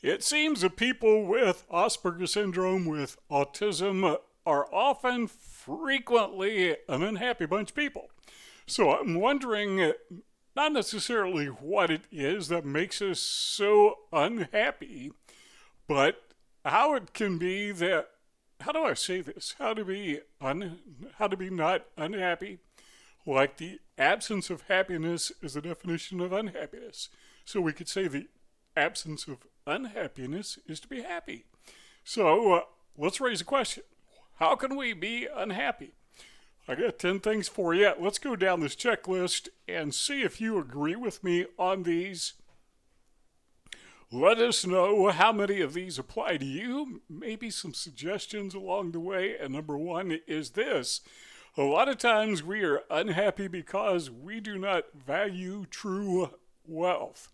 It seems that people with Asperger syndrome, with autism, are often frequently an unhappy bunch of people. So I'm wondering, not necessarily what it is that makes us so unhappy, but how it can be that, how do I say this? How to be not unhappy? Like the absence of happiness is the definition of unhappiness. So we could say the absence of unhappiness is to be happy. So let's raise a question. How can we be unhappy? I got 10 things for you. Let's go down this checklist and see if you agree with me on these. Let us know how many of these apply to you. Maybe some suggestions along the way. And number one is this. A lot of times we are unhappy because we do not value true wealth.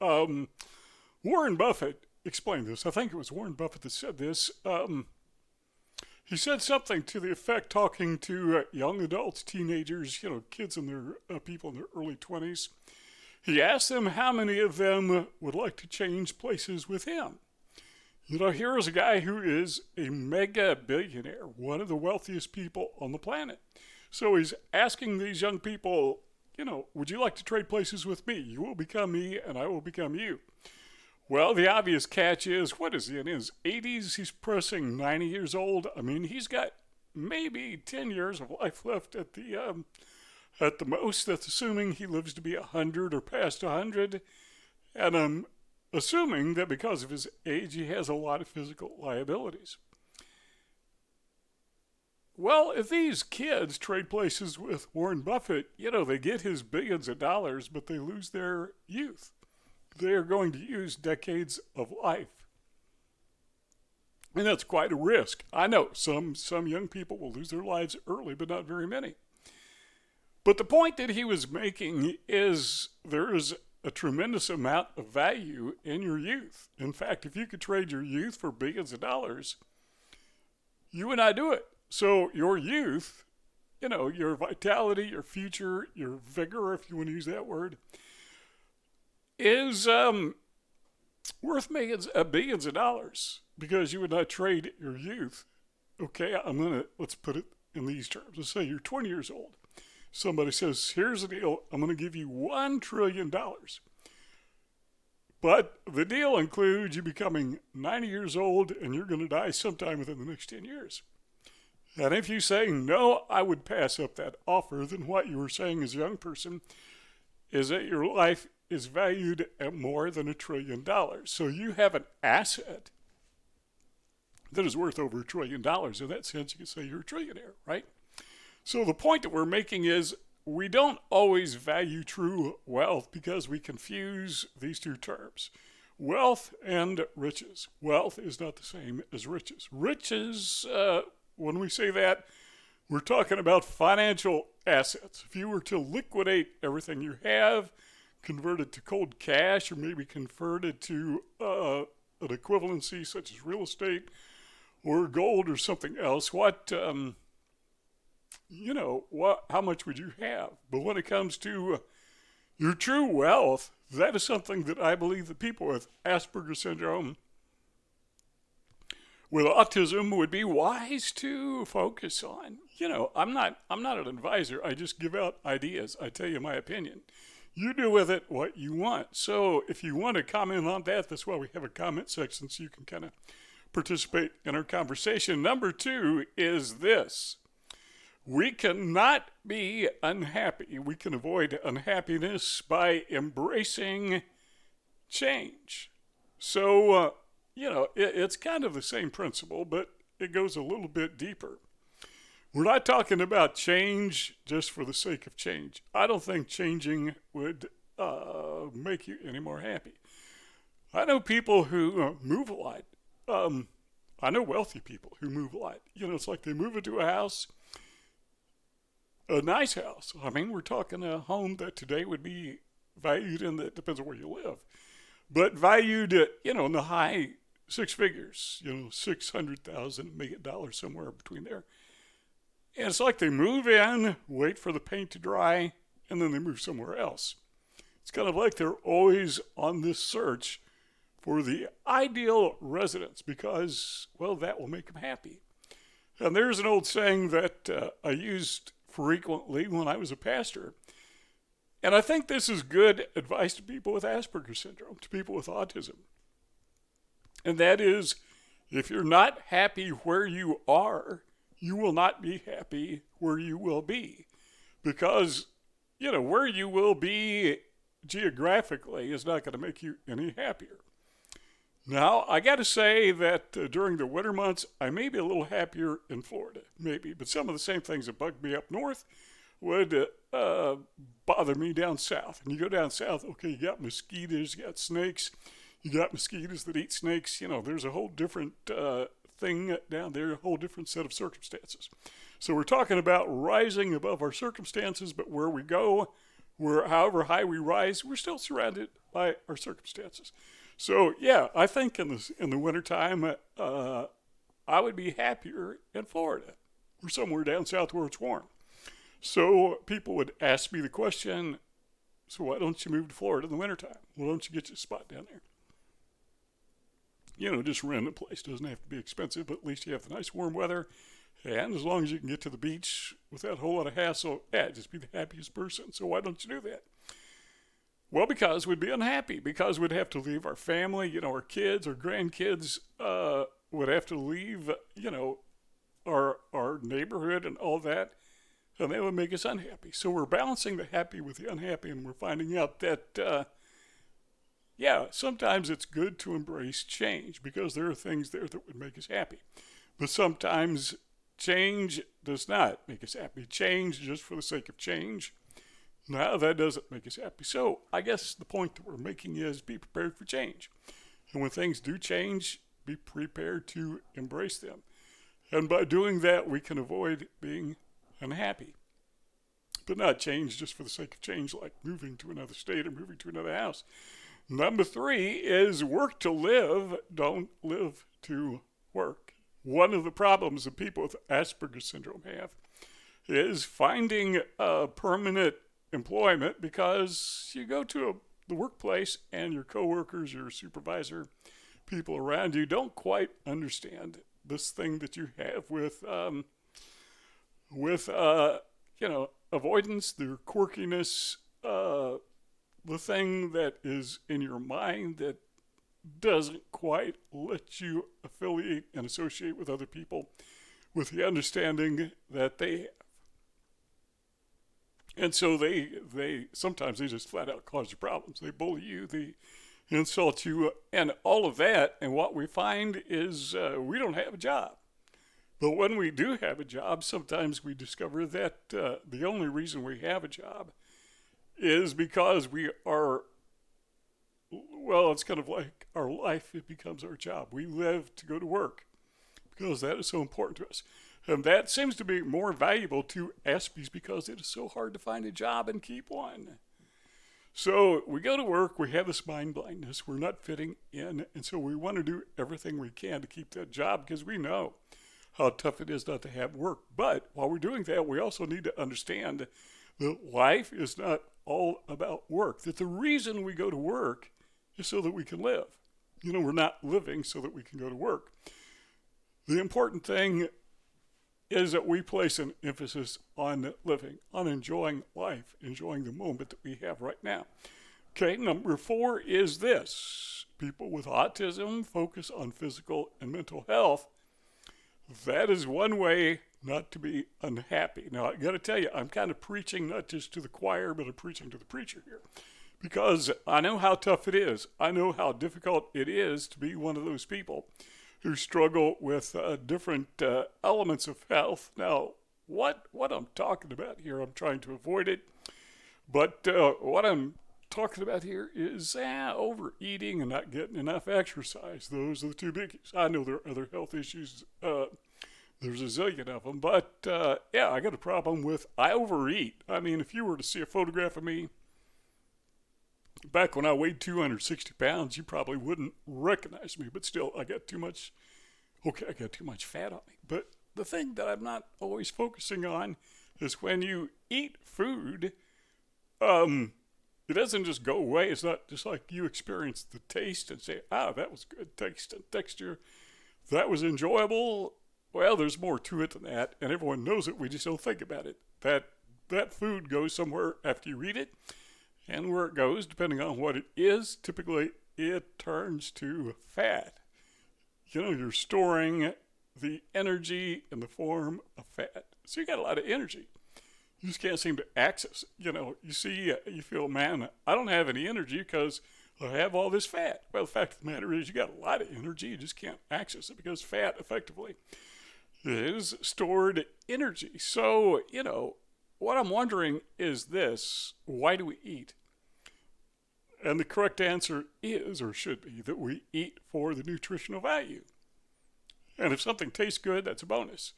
Warren Buffett explained this. I think it was Warren Buffett that said this. He said something to the effect, talking to young adults, teenagers, kids in their people in their early 20s. He asked them how many of them would like to change places with him. Here is a guy who is a mega billionaire, one of the wealthiest people on the planet. So he's asking these young people, would you like to trade places with me? You will become me and I will become you. Well, the obvious catch is, what is he in his 80s? He's pressing 90 years old. I mean, he's got maybe 10 years of life left at the most. That's assuming he lives to be 100 or past 100. And I'm assuming that because of his age, he has a lot of physical liabilities. Well, if these kids trade places with Warren Buffett, they get his billions of dollars, but they lose their youth. They are going to use decades of life. And that's quite a risk. I know some young people will lose their lives early, but not very many. But the point that he was making is there is a tremendous amount of value in your youth. In fact, if you could trade your youth for billions of dollars, you and I do it. So your youth, your vitality, your future, your vigor, if you want to use that word, is worth billions of dollars because you would not trade your youth. Okay, let's put it in these terms. Let's say you're 20 years old. Somebody says, here's the deal, I'm going to give you $1 trillion. But the deal includes you becoming 90 years old and you're going to die sometime within the next 10 years. And if you say, no, I would pass up that offer, then what you were saying as a young person is that your life is valued at more than $1 trillion. So you have an asset that is worth over $1 trillion. In that sense, you can say you're a trillionaire, right? So the point that we're making is we don't always value true wealth because we confuse these two terms, wealth and riches. Wealth is not the same as riches. Riches, when we say that, we're talking about financial assets. If you were to liquidate everything you have, convert it to cold cash, or maybe convert it to an equivalency such as real estate or gold or something else, how much would you have? But when it comes to your true wealth, that is something that I believe that people with Asperger syndrome, with autism, would be wise to focus on. I'm not an advisor. I just give out ideas. I tell you my opinion. You do with it what you want. So if you want to comment on that, that's why we have a comment section so you can kind of participate in our conversation. Number two is this. We cannot be unhappy. We can avoid unhappiness by embracing change. So, it's kind of the same principle, but it goes a little bit deeper. We're not talking about change just for the sake of change. I don't think changing would make you any more happy. I know people who move a lot. I know wealthy people who move a lot. It's like they move into a house, a nice house. I mean, we're talking a home that today would be valued it depends on where you live, but valued at, in the high six figures, $600,000, $1 million, somewhere between there. And it's like they move in, wait for the paint to dry, and then they move somewhere else. It's kind of like they're always on this search for the ideal residence because, well, that will make them happy. And there's an old saying that I used frequently when I was a pastor. And I think this is good advice to people with Asperger syndrome, to people with autism. And that is, if you're not happy where you are, you will not be happy where you will be. Because, where you will be geographically is not going to make you any happier. Now, I got to say that during the winter months, I may be a little happier in Florida, maybe. But some of the same things that bugged me up north would bother me down south. And you go down south, okay, you got mosquitoes, you got snakes, you got mosquitoes that eat snakes. There's a whole different thing down there, a whole different set of circumstances. So we're talking about rising above our circumstances, but where we go, however high we rise, we're still surrounded by our circumstances. So, yeah, I think in the wintertime, I would be happier in Florida or somewhere down south where it's warm. So people would ask me the question, so why don't you move to Florida in the wintertime? Why don't you get you a spot down there? Just rent a place. Doesn't have to be expensive, but at least you have the nice warm weather. And as long as you can get to the beach without a whole lot of hassle, just be the happiest person. So why don't you do that? Well, because we'd be unhappy, because we'd have to leave our family, our kids, our grandkids would have to leave, our neighborhood and all that, and that would make us unhappy. So we're balancing the happy with the unhappy, and we're finding out that, sometimes it's good to embrace change because there are things there that would make us happy. But sometimes change does not make us happy. Change just for the sake of change. No, that doesn't make us happy. So I guess the point that we're making is be prepared for change. And when things do change, be prepared to embrace them. And by doing that, we can avoid being unhappy. But not change just for the sake of change, like moving to another state or moving to another house. Number 3 is work to live, don't live to work. One of the problems that people with Asperger syndrome have is finding a permanent employment because you go to the workplace and your coworkers, your supervisor, people around you don't quite understand this thing that you have with avoidance, their quirkiness, the thing that is in your mind that doesn't quite let you affiliate and associate with other people with the understanding that they have. And so they sometimes they just flat out cause you problems. They bully you, they insult you, and all of that. And what we find is we don't have a job. But when we do have a job, sometimes we discover that the only reason we have a job is because we are, it's kind of like our life. It becomes our job. We live to go to work because that is so important to us. And that seems to be more valuable to Aspies because it is so hard to find a job and keep one. So we go to work, we have this mind blindness, we're not fitting in, and so we want to do everything we can to keep that job because we know how tough it is not to have work. But while we're doing that, we also need to understand that life is not all about work, that the reason we go to work is so that we can live. We're not living so that we can go to work. The important thing is that we place an emphasis on living, on enjoying life, enjoying the moment that we have right now. Okay, number 4 is this. People with autism focus on physical and mental health. That is one way not to be unhappy. Now, I got to tell you, I'm kind of preaching not just to the choir, but I'm preaching to the preacher here. Because I know how tough it is. I know how difficult it is to be one of those people who struggle with different elements of health. Now, what I'm talking about here, I'm trying to avoid it, but what I'm talking about here is overeating and not getting enough exercise. Those are the 2 biggies. I know there are other health issues. There's a zillion of them, but I got a problem with I overeat. I mean, if you were to see a photograph of me back when I weighed 260 pounds, you probably wouldn't recognize me, but still, I got too much fat on me. But the thing that I'm not always focusing on is when you eat food, It doesn't just go away. It's not just like you experience the taste and say, that was good taste and texture. That was enjoyable. Well, there's more to it than that, and everyone knows it. We just don't think about it. That food goes somewhere after you eat it, and where it goes, depending on what it is, typically it turns to fat. You're storing the energy in the form of fat. So you got a lot of energy. You just can't seem to access it. You feel, man, I don't have any energy because I have all this fat. Well, the fact of the matter is you got a lot of energy. You just can't access it because fat effectively is stored energy. So, what I'm wondering is this: why do we eat? And the correct answer is, or should be, that we eat for the nutritional value. And if something tastes good, that's a bonus.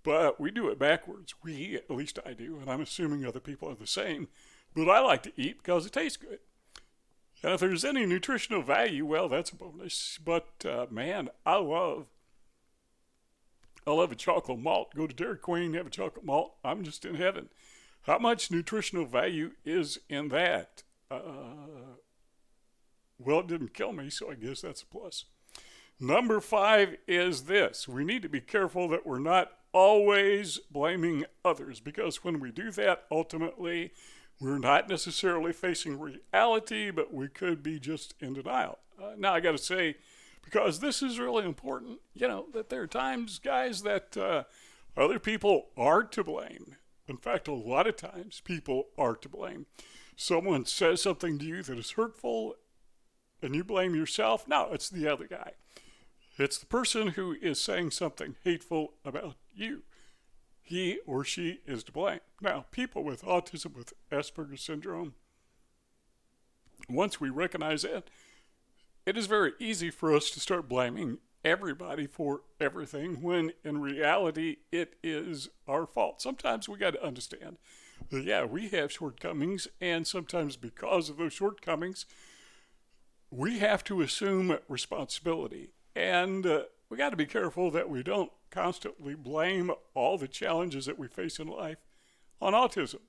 But we do it backwards. We, at least I do, and I'm assuming other people are the same. But I like to eat because it tastes good. And if there's any nutritional value, well, that's a bonus. But man, I love a chocolate malt. Go to Dairy Queen, have a chocolate malt. I'm just in heaven. How much nutritional value is in that? Well, it didn't kill me, so I guess that's a plus. Number 5 is this: we need to be careful that we're not always blaming others, because when we do that, ultimately, we're not necessarily facing reality, but we could be just in denial. Now, I got to say, because this is really important, that there are times, guys, that other people are to blame. In fact, a lot of times, people are to blame. Someone says something to you that is hurtful, and you blame yourself. No, it's the other guy. It's the person who is saying something hateful about you. He or she is to blame. Now, people with autism, with Asperger syndrome, once we recognize that, it is very easy for us to start blaming everybody for everything, when in reality it is our fault. Sometimes we got to understand that, yeah, we have shortcomings, and sometimes because of those shortcomings, we have to assume responsibility. And we got to be careful that we don't constantly blame all the challenges that we face in life on autism.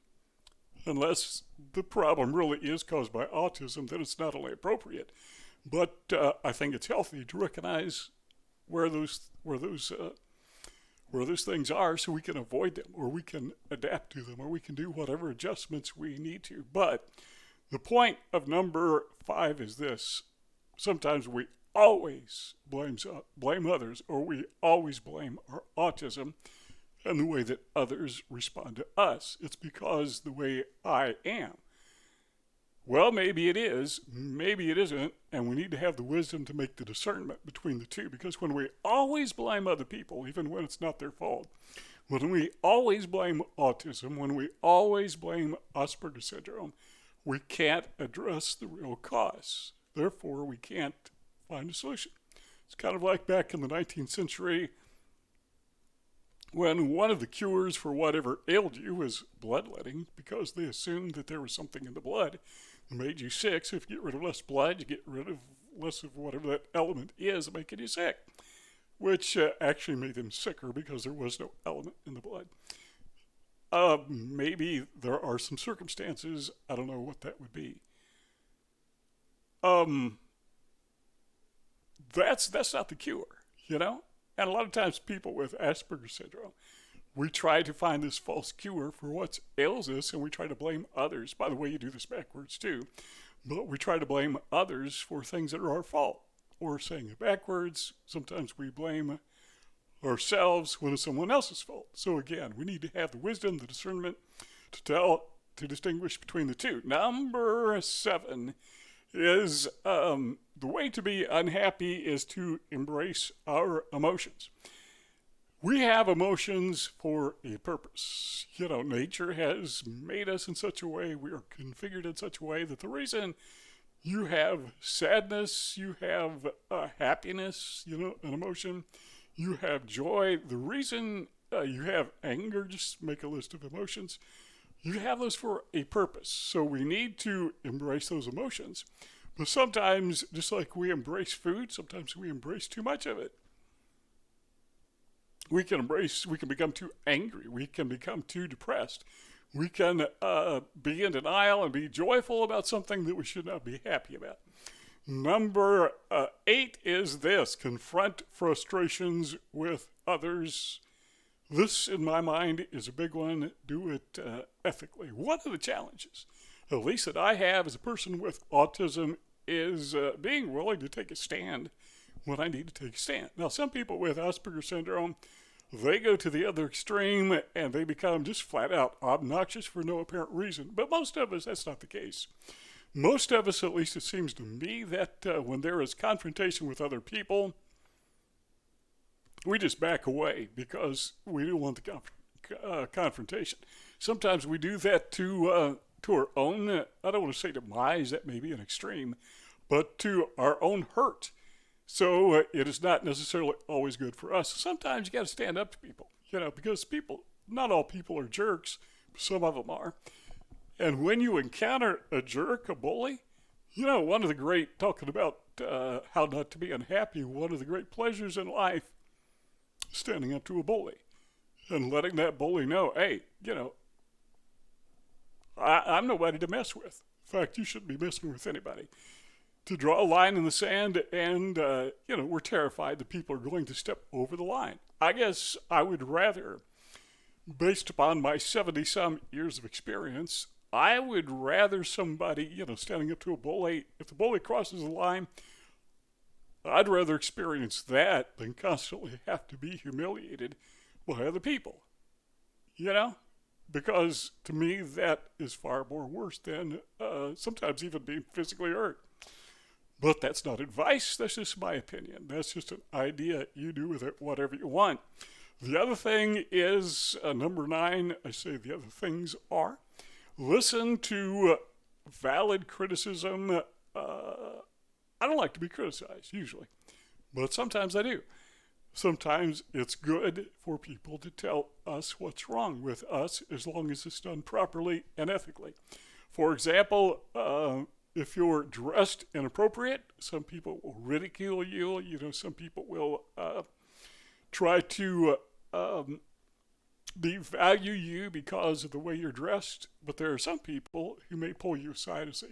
Unless the problem really is caused by autism, then it's not only appropriate, but I think it's healthy to recognize where those things are, so we can avoid them, or we can adapt to them, or we can do whatever adjustments we need to. But the point of number 5 is this: sometimes we always blame others, or we always blame our autism and the way that others respond to us. It's because the way I am. Well, maybe it is, maybe it isn't, and we need to have the wisdom to make the discernment between the two, because when we always blame other people, even when it's not their fault, when we always blame autism, when we always blame Asperger syndrome, we can't address the real cause. Therefore, we can't find a solution. It's kind of like back in the 19th century, when one of the cures for whatever ailed you was bloodletting, because they assumed that there was something in the blood that made you sick. So if you get rid of less blood, you get rid of less of whatever that element is making you sick, which actually made them sicker because there was no element in the blood. Maybe there are some circumstances, I don't know what that would be. That's not the cure, And a lot of times people with Asperger syndrome, we try to find this false cure for what ails us, and we try to blame others. By the way, you do this backwards too. But we try to blame others for things that are our fault. Or saying it backwards, sometimes we blame ourselves when it's someone else's fault. So again, we need to have the wisdom, the discernment to distinguish between the two. Number 7 is the way to be unhappy is to embrace our emotions. We have emotions for a purpose. Nature has made us in such a way, we are configured in such a way that the reason you have sadness, you have happiness, an emotion, you have joy, the reason you have anger, just make a list of emotions, you have those for a purpose. So we need to embrace those emotions. But sometimes, just like we embrace food, sometimes we embrace too much of it. We can become too angry. We can become too depressed. We can be in denial and be joyful about something that we should not be happy about. Number 8 is this: confront frustrations with others. This, in my mind, is a big one. Do it ethically. One of the challenges, at least that I have as a person with autism, is being willing to take a stand when I need to take a stand. Now, some people with Asperger syndrome, they go to the other extreme and they become just flat out obnoxious for no apparent reason. But most of us, that's not the case. Most of us, at least it seems to me, that when there is confrontation with other people, we just back away because we don't want the confrontation. Sometimes we do that to our own, I don't want to say demise, that may be an extreme, but to our own hurt. So it is not necessarily always good for us. Sometimes you got to stand up to people, because not all people are jerks. Some of them are. And when you encounter a jerk, a bully, one of the great, talking about how not to be unhappy, one of the great pleasures in life, standing up to a bully and letting that bully know, hey, I'm nobody to mess with. In fact, you shouldn't be messing with anybody. To draw a line in the sand, and we're terrified that people are going to step over the line. I guess I would rather, based upon my 70-some years of experience, I would rather somebody, standing up to a bully, if the bully crosses the line, I'd rather experience that than constantly have to be humiliated by other people, because to me that is far more worse than sometimes even being physically hurt. But that's not advice. That's just my opinion. That's just an idea. You do with it whatever you want. The other thing is, number 9, I say the other things are, listen to valid criticism. I don't like to be criticized, usually, but sometimes I do. Sometimes it's good for people to tell us what's wrong with us as long as it's done properly and ethically. For example, if you're dressed inappropriate, some people will ridicule you. Some people will try to devalue you because of the way you're dressed. But there are some people who may pull you aside and say,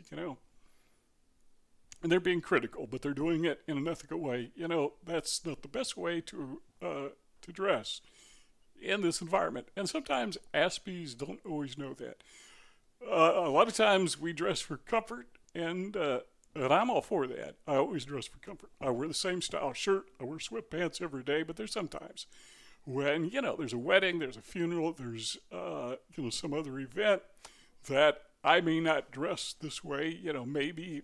and they're being critical, but they're doing it in an ethical way. That's not the best way to dress in this environment. And sometimes Aspies don't always know that. A lot of times we dress for comfort, and I'm all for that. I always dress for comfort. I wear the same style shirt. I wear sweatpants every day, but there's sometimes when, there's a wedding, there's a funeral, there's, some other event that I may not dress this way, maybe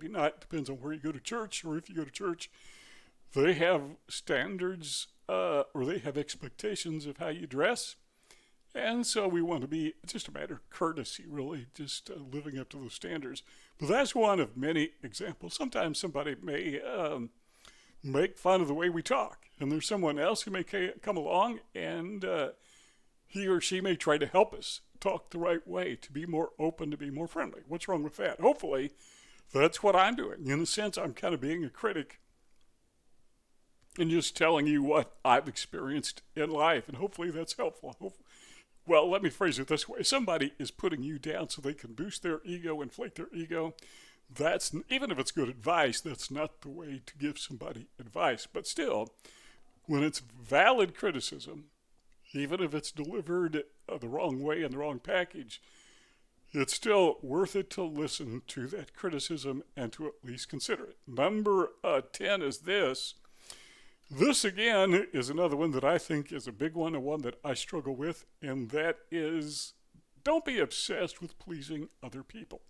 not, depends on where you go to church, or if you go to church, they have standards or they have expectations of how you dress. And so we want to be, it's just a matter of courtesy, really, just living up to those standards. But that's one of many examples. Sometimes somebody may make fun of the way we talk, and there's someone else who may come along and he or she may try to help us talk the right way, to be more open, to be more friendly. What's wrong with that? Hopefully, that's what I'm doing. In a sense, I'm kind of being a critic and just telling you what I've experienced in life, and hopefully that's helpful. Well, let me phrase it this way. Somebody is putting you down so they can boost their ego, inflate their ego. That's, even if it's good advice, that's not the way to give somebody advice. But still, when it's valid criticism, even if it's delivered the wrong way in the wrong package, it's still worth it to listen to that criticism and to at least consider it. Number 10 is this. This, again, is another one that I think is a big one, and one that I struggle with, and that is, don't be obsessed with pleasing other people.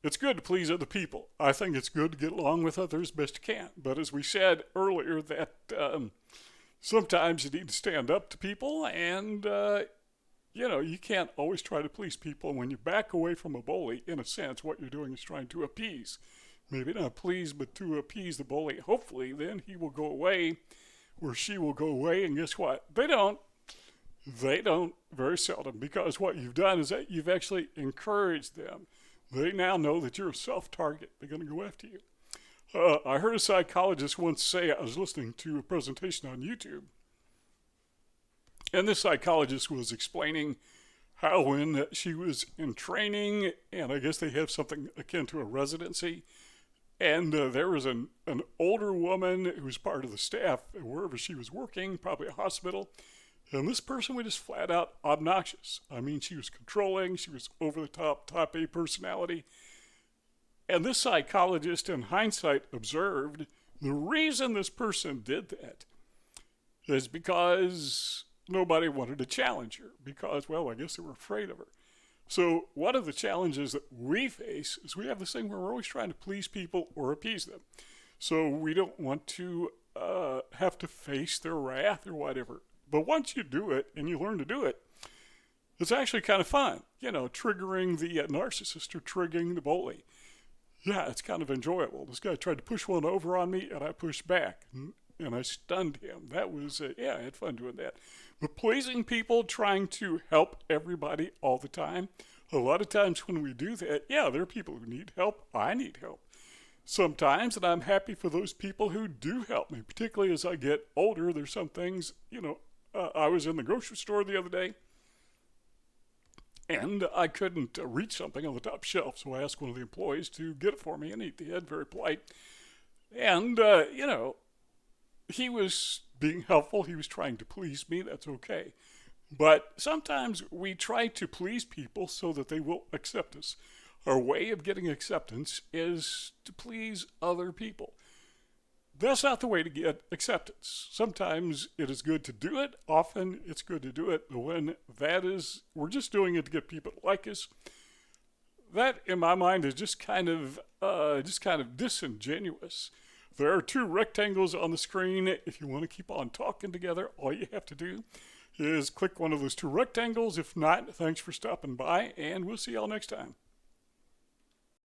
It's good to please other people. I think it's good to get along with others best you can. But as we said earlier, that sometimes you need to stand up to people, and you can't always try to please people. When you back away from a bully, in a sense, what you're doing is trying to appease. Maybe not please, but to appease the bully. Hopefully, then he will go away, or she will go away, and guess what? They don't. They don't very seldom, because what you've done is that you've actually encouraged them. They now know that you're a soft target. They're going to go after you. I heard a psychologist once say, I was listening to a presentation on YouTube, and this psychologist was explaining how when she was in training, and I guess they have something akin to a residency, and there was an older woman who was part of the staff wherever she was working, probably a hospital, and this person was just flat out obnoxious. I mean, she was controlling, she was over the top, type A personality. And this psychologist, in hindsight, observed the reason this person did that is because nobody wanted to challenge her. Because, well, I guess they were afraid of her. So one of the challenges that we face is we have this thing where we're always trying to please people or appease them. So we don't want to have to face their wrath or whatever. But once you do it and you learn to do it, it's actually kind of fun. You know, triggering the narcissist or triggering the bully. Yeah, it's kind of enjoyable. This guy tried to push one over on me, and I pushed back, and I stunned him. That was, I had fun doing that. But pleasing people, trying to help everybody all the time, a lot of times when we do that, yeah, there are people who need help. I need help sometimes, and I'm happy for those people who do help me, particularly as I get older. There's some things, I was in the grocery store the other day, and I couldn't reach something on the top shelf, so I asked one of the employees to get it for me, and he did, very polite. And, he was being helpful. He was trying to please me. That's okay. But sometimes we try to please people so that they will accept us. Our way of getting acceptance is to please other people. That's not the way to get acceptance. Sometimes it is good to do it. Often it's good to do it. But when we're just doing it to get people to like us, that in my mind is just kind of disingenuous. There are two rectangles on the screen. If you want to keep on talking together, all you have to do is click one of those two rectangles. If not, thanks for stopping by, and we'll see y'all next time.